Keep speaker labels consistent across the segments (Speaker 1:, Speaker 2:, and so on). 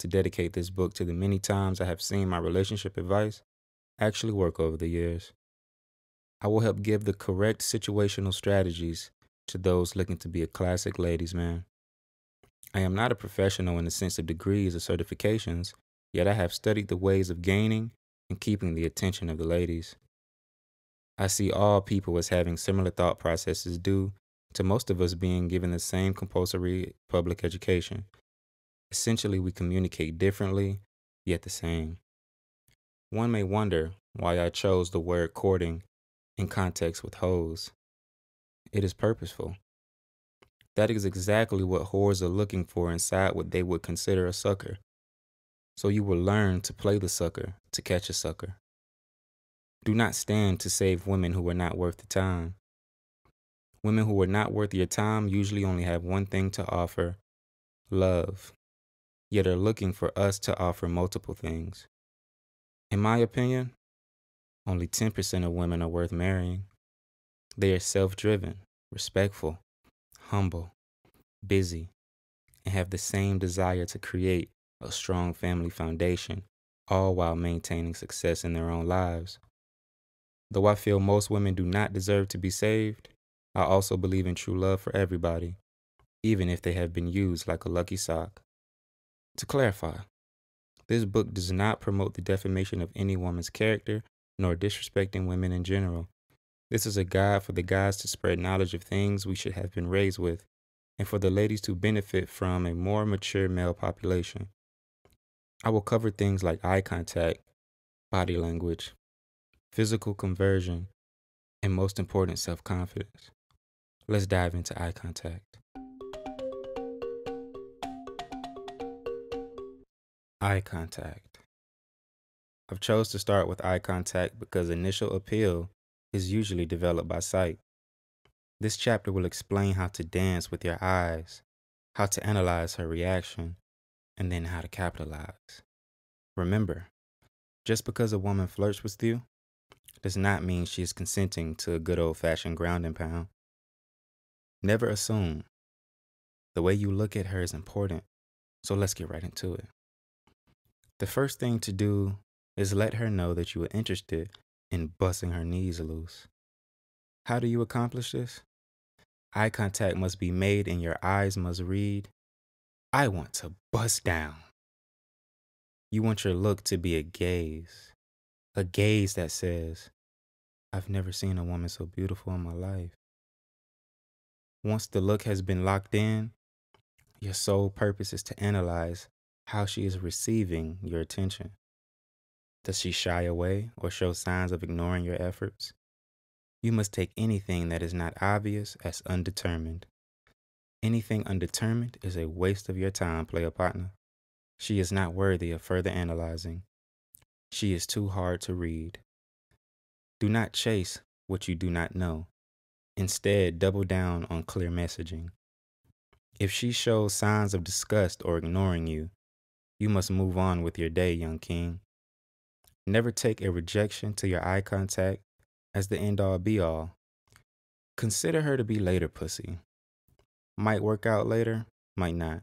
Speaker 1: to dedicate this book to the many times I have seen my relationship advice actually work over the years. I will help give the correct situational strategies to those looking to be a classic ladies' man. I am not a professional in the sense of degrees or certifications, yet I have studied the ways of gaining and keeping the attention of the ladies. I see all people as having similar thought processes due to most of us being given the same compulsory public education. Essentially, we communicate differently, yet the same. One may wonder why I chose the word courting in context with hoes. It is purposeful. That is exactly what whores are looking for inside what they would consider a sucker. So you will learn to play the sucker to catch a sucker. Do not stand to save women who are not worth the time. Women who are not worth your time usually only have one thing to offer: love, yet are looking for us to offer multiple things. In my opinion, only 10% of women are worth marrying. They are self-driven, respectful, humble, busy, and have the same desire to create a strong family foundation, all while maintaining success in their own lives. Though I feel most women do not deserve to be saved, I also believe in true love for everybody, even if they have been used like a lucky sock. To clarify, this book does not promote the defamation of any woman's character, nor disrespecting women in general. This is a guide for the guys to spread knowledge of things we should have been raised with, and for the ladies to benefit from a more mature male population. I will cover things like eye contact, body language, physical conversion, and most important, self-confidence. Let's dive into eye contact. Eye contact. I've chose to start with eye contact because initial appeal is usually developed by sight. This chapter will explain how to dance with your eyes, how to analyze her reaction, and then how to capitalize. Remember, just because a woman flirts with you does not mean she is consenting to a good old-fashioned ground and pound. Never assume. The way you look at her is important, so let's get right into it. The first thing to do is let her know that you are interested in busting her knees loose. How do you accomplish this? Eye contact must be made and your eyes must read, "I want to bust down." You want your look to be a gaze that says, "I've never seen a woman so beautiful in my life." Once the look has been locked in, your sole purpose is to analyze how she is receiving your attention. Does she shy away or show signs of ignoring your efforts? You must take anything that is not obvious as undetermined. Anything undetermined is a waste of your time, player partner. She is not worthy of further analyzing. She is too hard to read. Do not chase what you do not know. Instead, double down on clear messaging. If she shows signs of disgust or ignoring you, you must move on with your day, young king. Never take a rejection to your eye contact as the end-all be-all. Consider her to be later pussy. Might work out later, might not.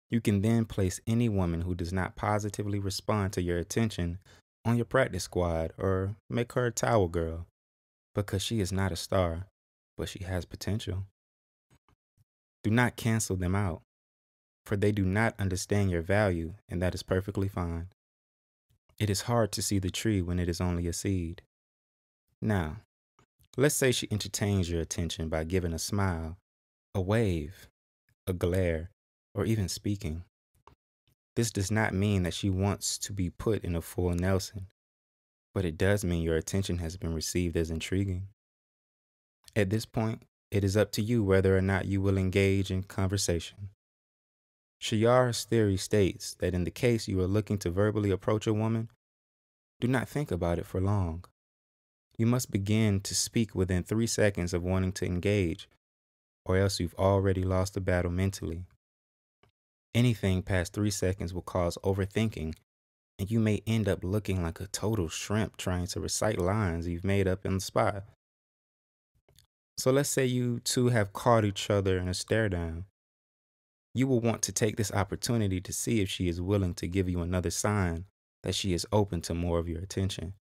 Speaker 1: You can then place any woman who does not positively respond to your attention on your practice squad or make her a towel girl, because she is not a star, but she has potential. Do not cancel them out, for they do not understand your value, and that is perfectly fine. It is hard to see the tree when it is only a seed. Now, let's say she entertains your attention by giving a smile, a wave, a glare, or even speaking. This does not mean that she wants to be put in a full Nelson, but it does mean your attention has been received as intriguing. At this point, it is up to you whether or not you will engage in conversation. Shayar's theory states that in the case you are looking to verbally approach a woman, do not think about it for long. You must begin to speak within 3 seconds of wanting to engage, or else you've already lost the battle mentally. Anything past 3 seconds will cause overthinking, and you may end up looking like a total shrimp trying to recite lines you've made up on the spot. So let's say you two have caught each other in a stare down. You will want to take this opportunity to see if she is willing to give you another sign that she is open to more of your attention.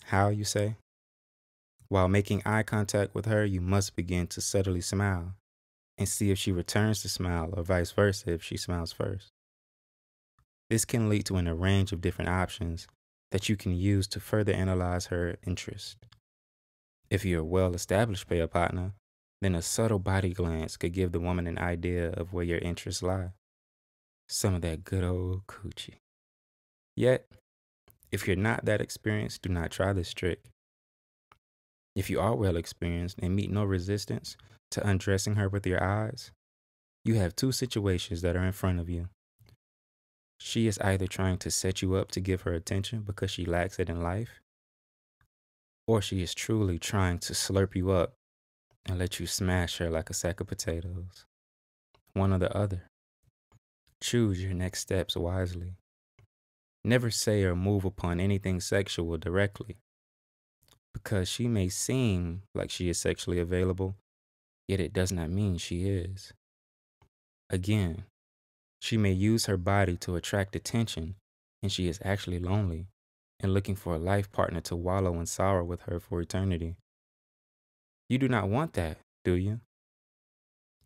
Speaker 1: How, you say? While making eye contact with her, you must begin to subtly smile and see if she returns the smile or vice versa if she smiles first. This can lead to a range of different options that you can use to further analyze her interest. If you're a well-established player partner, then a subtle body glance could give the woman an idea of where your interests lie. Some of that good old coochie. Yet, if you're not that experienced, do not try this trick. If you are well experienced and meet no resistance to undressing her with your eyes, you have two situations that are in front of you. She is either trying to set you up to give her attention because she lacks it in life, or she is truly trying to slurp you up and let you smash her like a sack of potatoes. One or the other. Choose your next steps wisely. Never say or move upon anything sexual directly, because she may seem like she is sexually available, yet it does not mean she is. Again, she may use her body to attract attention, and she is actually lonely and looking for a life partner to wallow in sorrow with her for eternity. You do not want that, do you?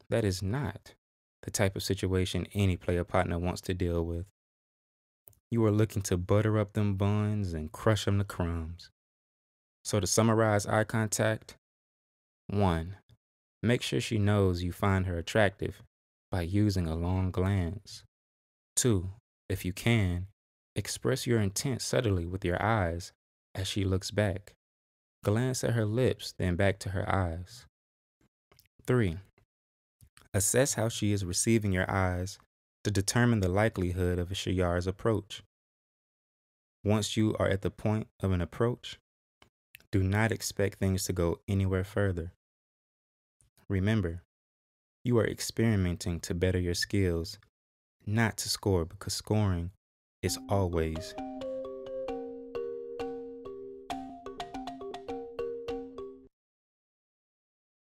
Speaker 1: That is not the type of situation any player partner wants to deal with. You are looking to butter up them buns and crush them to crumbs. So to summarize eye contact, 1. Make sure she knows you find her attractive by using a long glance. 2. If you can, express your intent subtly with your eyes as she looks back. Glance at her lips, then back to her eyes. 3. Assess how she is receiving your eyes to determine the likelihood of a Shayar's approach. Once you are at the point of an approach, do not expect things to go anywhere further. Remember, you are experimenting to better your skills, not to score, because scoring is always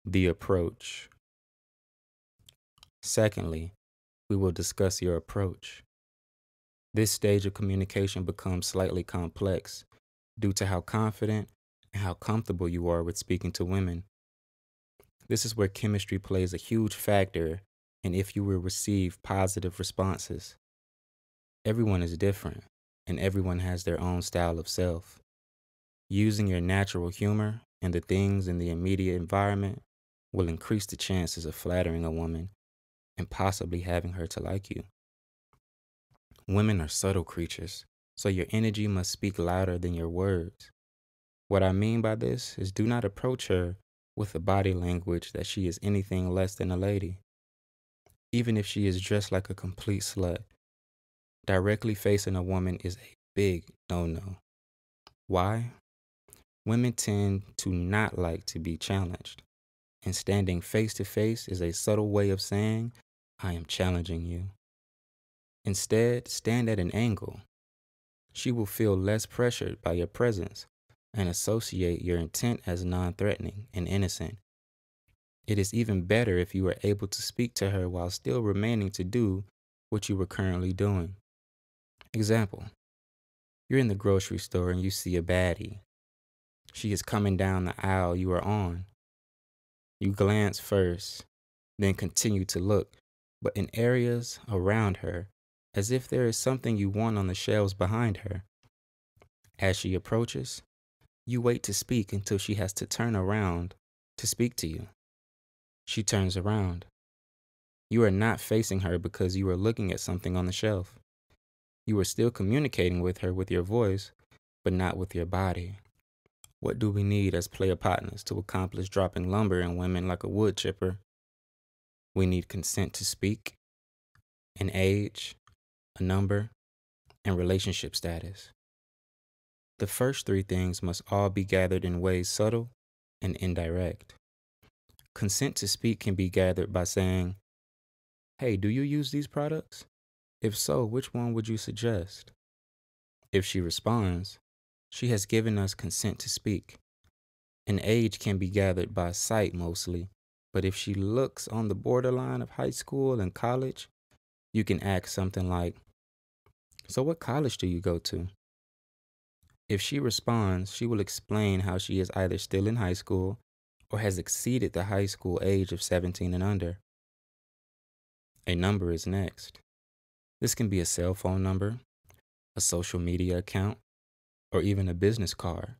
Speaker 1: the approach. Secondly, we will discuss your approach. This stage of communication becomes slightly complex due to how confident and how comfortable you are with speaking to women. This is where chemistry plays a huge factor in if you will receive positive responses. Everyone is different, and everyone has their own style of self. Using your natural humor and the things in the immediate environment will increase the chances of flattering a woman and possibly having her to like you. Women are subtle creatures, so your energy must speak louder than your words. What I mean by this is do not approach her with a body language that she is anything less than a lady. Even if she is dressed like a complete slut, directly facing a woman is a big no-no. Why? Women tend to not like to be challenged, and standing face to face is a subtle way of saying, I am challenging you. Instead, stand at an angle. She will feel less pressured by your presence and associate your intent as non-threatening and innocent. It is even better if you are able to speak to her while still remaining to do what you were currently doing. Example, you're in the grocery store and you see a baddie. She is coming down the aisle you are on. You glance first, then continue to look, but in areas around her, as if there is something you want on the shelves behind her. As she approaches, you wait to speak until she has to turn around to speak to you. She turns around. You are not facing her because you are looking at something on the shelf. You are still communicating with her with your voice, but not with your body. What do we need as player partners to accomplish dropping lumber in women like a wood chipper? We need consent to speak, an age, a number, and relationship status. The first three things must all be gathered in ways subtle and indirect. Consent to speak can be gathered by saying, hey, do you use these products? If so, which one would you suggest? If she responds, she has given us consent to speak. An age can be gathered by sight mostly, But if she looks on the borderline of high school and college, you can ask something like, "So, what college do you go to?" If she responds, she will explain how she is either still in high school or has exceeded the high school age of 17 and under. A number is next. This can be a cell phone number, a social media account, or even a business card.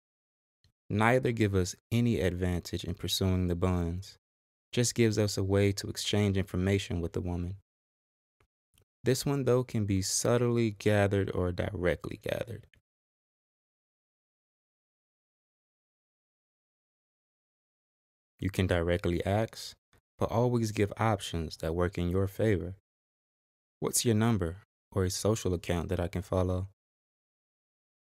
Speaker 1: Neither give us any advantage in pursuing the buns, just gives us a way to exchange information with the woman. This one, though, can be subtly gathered or directly gathered. You can directly ask, but always give options that work in your favor. What's your number or a social account that I can follow?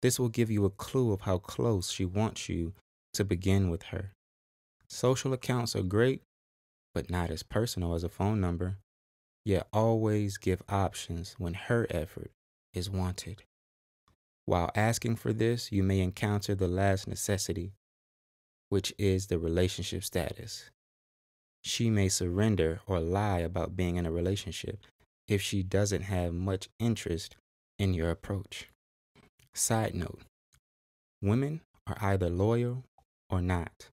Speaker 1: This will give you a clue of how close she wants you to begin with her. Social accounts are great, but not as personal as a phone number. Yet always give options when her effort is wanted. While asking for this, you may encounter the last necessity, which is the relationship status. She may surrender or lie about being in a relationship if she doesn't have much interest in your approach. Side note, women are either loyal or not.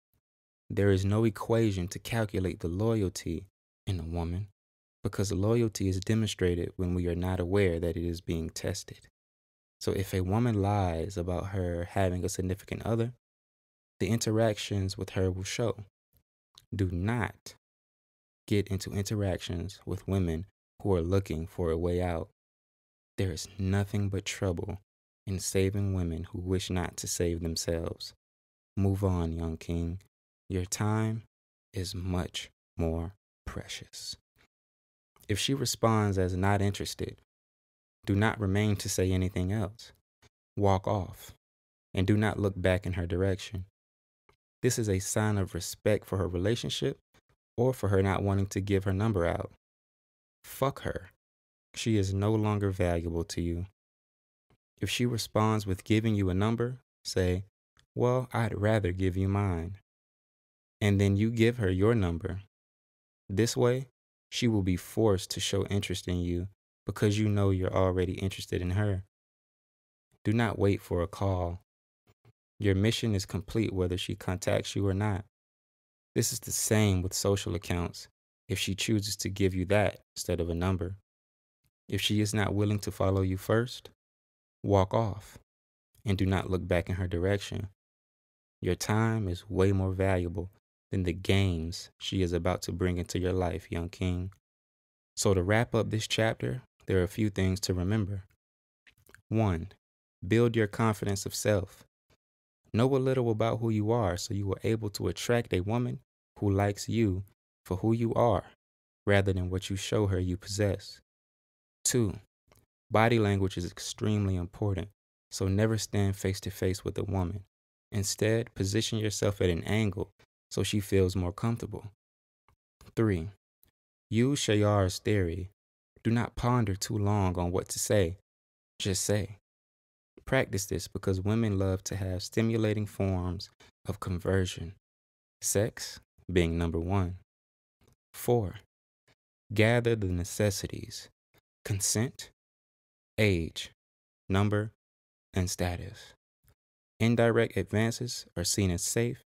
Speaker 1: There is no equation to calculate the loyalty in a woman because loyalty is demonstrated when we are not aware that it is being tested. So if a woman lies about her having a significant other, the interactions with her will show. Do not get into interactions with women who are looking for a way out. There is nothing but trouble in saving women who wish not to save themselves. Move on, young king. Your time is much more precious. If she responds as not interested, do not remain to say anything else. Walk off and do not look back in her direction. This is a sign of respect for her relationship or for her not wanting to give her number out. Fuck her. She is no longer valuable to you. If she responds with giving you a number, say, "Well, I'd rather give you mine." And then you give her your number. This way, she will be forced to show interest in you because you know you're already interested in her. Do not wait for a call. Your mission is complete whether she contacts you or not. This is the same with social accounts if she chooses to give you that instead of a number. If she is not willing to follow you first, walk off and do not look back in her direction. Your time is way more valuable than the games she is about to bring into your life, young king. So to wrap up this chapter, there are a few things to remember. 1. Build your confidence of self. Know a little about who you are so you are able to attract a woman who likes you for who you are rather than what you show her you possess. 2. Body language is extremely important, so never stand face to face with a woman. Instead, position yourself at an angle so she feels more comfortable. 3. Use Shayar's theory. Do not ponder too long on what to say. Just say. Practice this because women love to have stimulating forms of conversion. Sex being number 1. 4. Gather the necessities: consent, age, number, and status. Indirect advances are seen as safe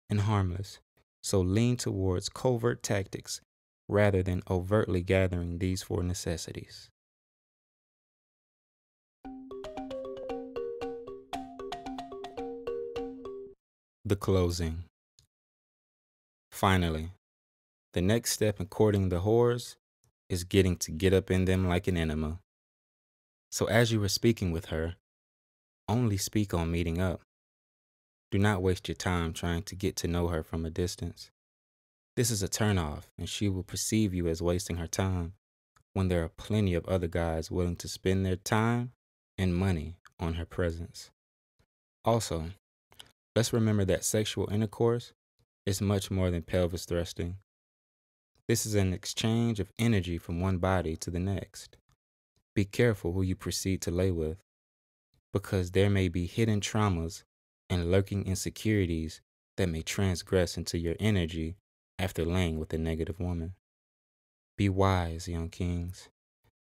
Speaker 1: and harmless, so lean towards covert tactics rather than overtly gathering these 4 necessities. The closing. Finally, the next step in courting the whores is getting to get up in them like an enema. So as you are speaking with her, only speak on meeting up. Do not waste your time trying to get to know her from a distance. This is a turnoff, and she will perceive you as wasting her time when there are plenty of other guys willing to spend their time and money on her presence. Also, let's remember that sexual intercourse is much more than pelvis thrusting. This is an exchange of energy from one body to the next. Be careful who you proceed to lay with, because there may be hidden traumas and lurking insecurities that may transgress into your energy after laying with a negative woman. Be wise, young kings,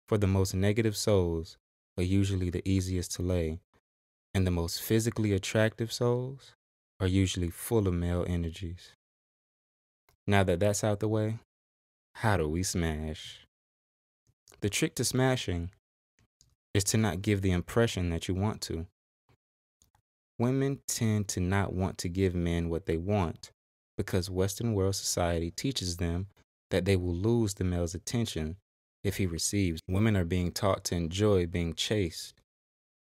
Speaker 1: for the most negative souls are usually the easiest to lay, and the most physically attractive souls are usually full of male energies. Now that that's out the way, how do we smash? The trick to smashing is to not give the impression that you want to. Women tend to not want to give men what they want because Western world society teaches them that they will lose the male's attention if he receives. Women are being taught to enjoy being chased,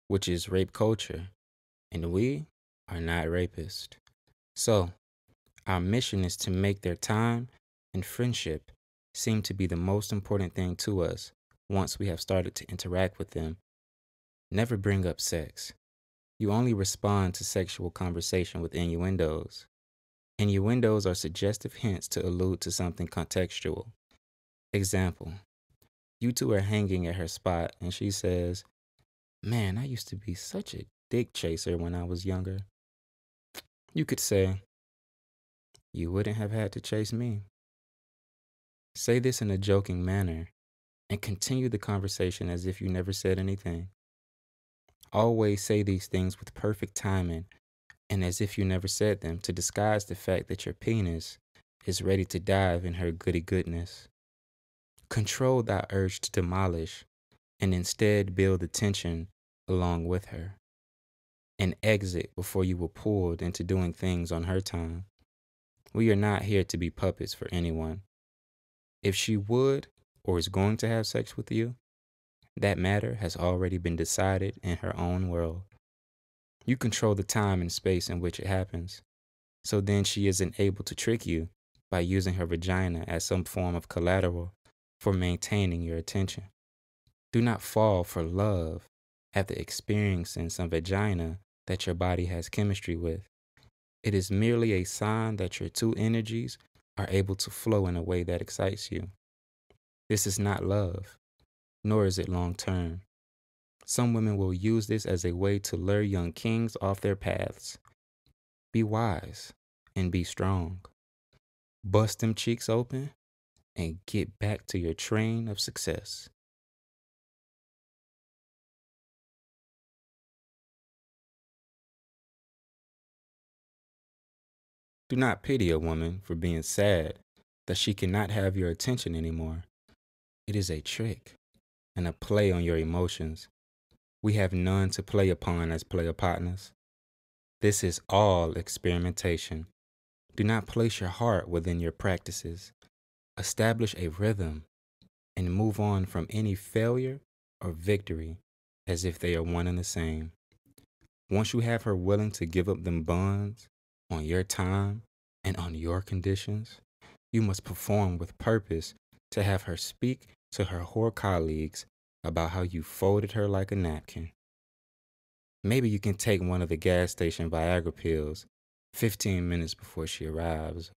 Speaker 1: which is rape culture, and we are not rapists. So, our mission is to make their time and friendship seem to be the most important thing to us once we have started to interact with them. Never bring up sex. You only respond to sexual conversation with innuendos. Innuendos are suggestive hints to allude to something contextual. Example, you two are hanging at her spot and she says, "Man, I used to be such a dick chaser when I was younger." You could say, "You wouldn't have had to chase me." Say this in a joking manner and continue the conversation as if you never said anything. Always say these things with perfect timing and as if you never said them to disguise the fact that your penis is ready to dive in her goody goodness. Control that urge to demolish and instead build the tension along with her. And exit before you were pulled into doing things on her time. We are not here to be puppets for anyone. If she would or is going to have sex with you, that matter has already been decided in her own world. You control the time and space in which it happens, so then she isn't able to trick you by using her vagina as some form of collateral for maintaining your attention. Do not fall for love after experiencing some vagina that your body has chemistry with. It is merely a sign that your two energies are able to flow in a way that excites you. This is not love, nor is it long term. Some women will use this as a way to lure young kings off their paths. Be wise and be strong. Bust them cheeks open and get back to your train of success. Do not pity a woman for being sad that she cannot have your attention anymore. It is a trick and a play on your emotions. We have none to play upon as player partners. This is all experimentation. Do not place your heart within your practices. Establish a rhythm and move on from any failure or victory as if they are one and the same. Once you have her willing to give up them buns on your time and on your conditions, you must perform with purpose to have her speak to her whore colleagues about how you folded her like a napkin. Maybe you can take one of the gas station Viagra pills 15 minutes before she arrives.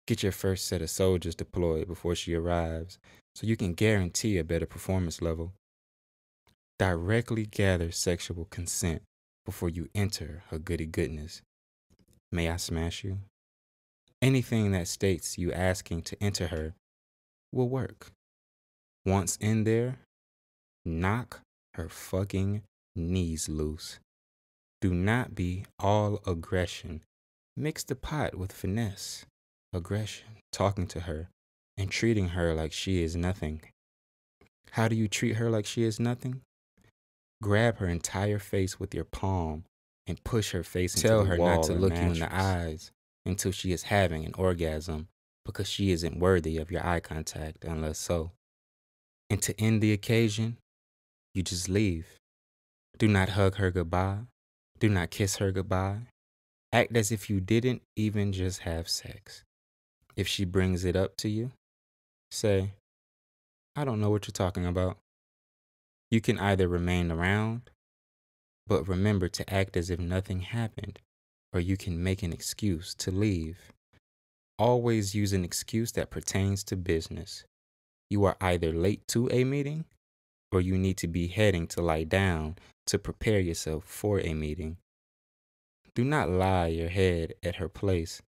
Speaker 1: Get your first set of soldiers deployed before she arrives so you can guarantee a better performance level. Directly gather sexual consent before you enter her goody goodness. May I smash you? Anything that states you asking to enter her will work. Once in there, knock her fucking knees loose. Do not be all aggression. Mix the pot with finesse. Aggression, talking to her and treating her like she is nothing. How do you treat her like she is nothing? Grab her entire face with your palm and push her face into the wall. Tell her not to look you in the eyes until she is having an orgasm because she isn't worthy of your eye contact unless so. And to end the occasion, you just leave. Do not hug her goodbye. Do not kiss her goodbye. Act as if you didn't even just have sex. If she brings it up to you, say, "I don't know what you're talking about." You can either remain around, but remember to act as if nothing happened, or you can make an excuse to leave. Always use an excuse that pertains to business. You are either late to a meeting, or you need to be heading to lie down to prepare yourself for a meeting. Do not lie your head at her place.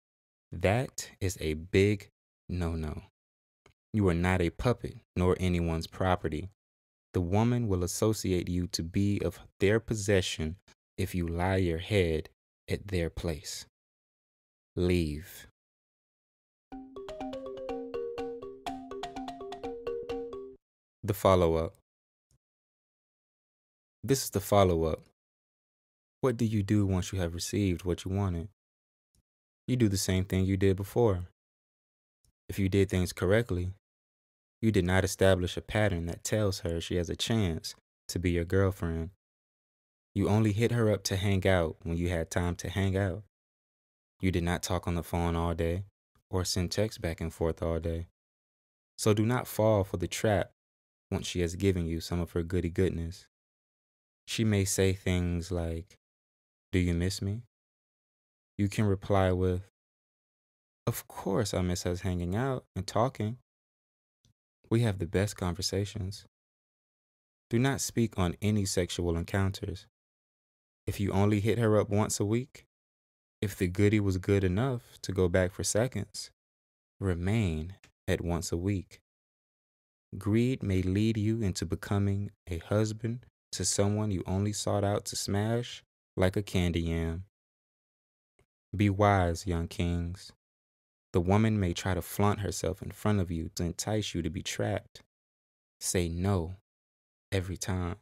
Speaker 1: That is a big No, no. You are not a puppet nor anyone's property. The woman will associate you to be of their possession if you lie your head at their place. Leave. The follow-up. This is the follow-up. What do you do once you have received what you wanted? You do the same thing you did before. If you did things correctly, you did not establish a pattern that tells her she has a chance to be your girlfriend. You only hit her up to hang out when you had time to hang out. You did not talk on the phone all day or send texts back and forth all day. So do not fall for the trap once she has given you some of her goody goodness. She may say things like, "Do you miss me?" You can reply with, "Of course I miss us hanging out and talking. We have the best conversations." Do not speak on any sexual encounters. If you only hit her up once a week, if the goody was good enough to go back for seconds, remain at once a week. Greed may lead you into becoming a husband to someone you only sought out to smash like a candy yam. Be wise, young kings. The woman may try to flaunt herself in front of you to entice you to be trapped. Say no every time.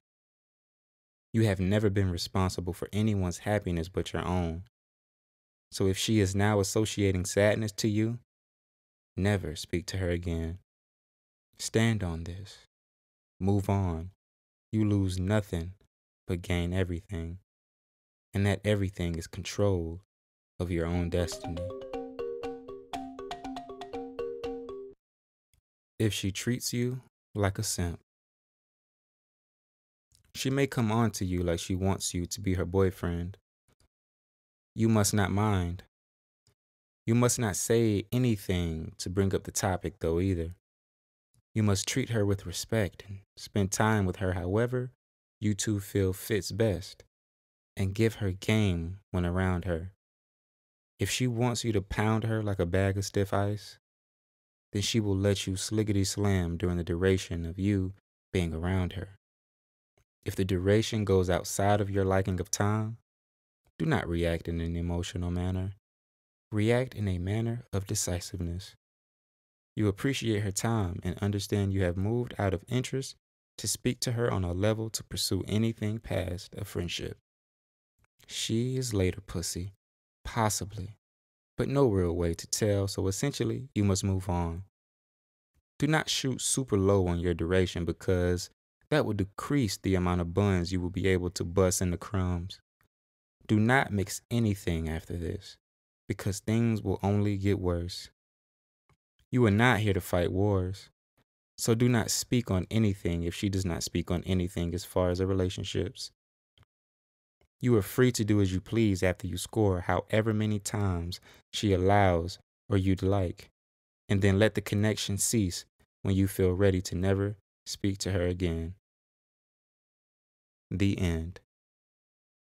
Speaker 1: You have never been responsible for anyone's happiness but your own. So if she is now associating sadness to you, never speak to her again. Stand on this. Move on. You lose nothing but gain everything. And that everything is control of your own destiny. If she treats you like a simp, she may come on to you like she wants you to be her boyfriend. You must not mind. You must not say anything to bring up the topic, though, either. You must treat her with respect and spend time with her however you two feel fits best, and give her game when around her. If she wants you to pound her like a bag of stiff ice, then she will let you sliggity slam during the duration of you being around her. If the duration goes outside of your liking of time, do not react in an emotional manner. React in a manner of decisiveness. You appreciate her time and understand you have moved out of interest to speak to her on a level to pursue anything past a friendship. She is later pussy, possibly, but no real way to tell, so essentially you must move on. Do not shoot super low on your duration because that will decrease the amount of buns you will be able to bust into crumbs. Do not mix anything after this because things will only get worse. You are not here to fight wars, so do not speak on anything if she does not speak on anything as far as the relationships. You are free to do as you please after you score however many times she allows or you'd like, and then let the connection cease when you feel ready to never speak to her again. The end.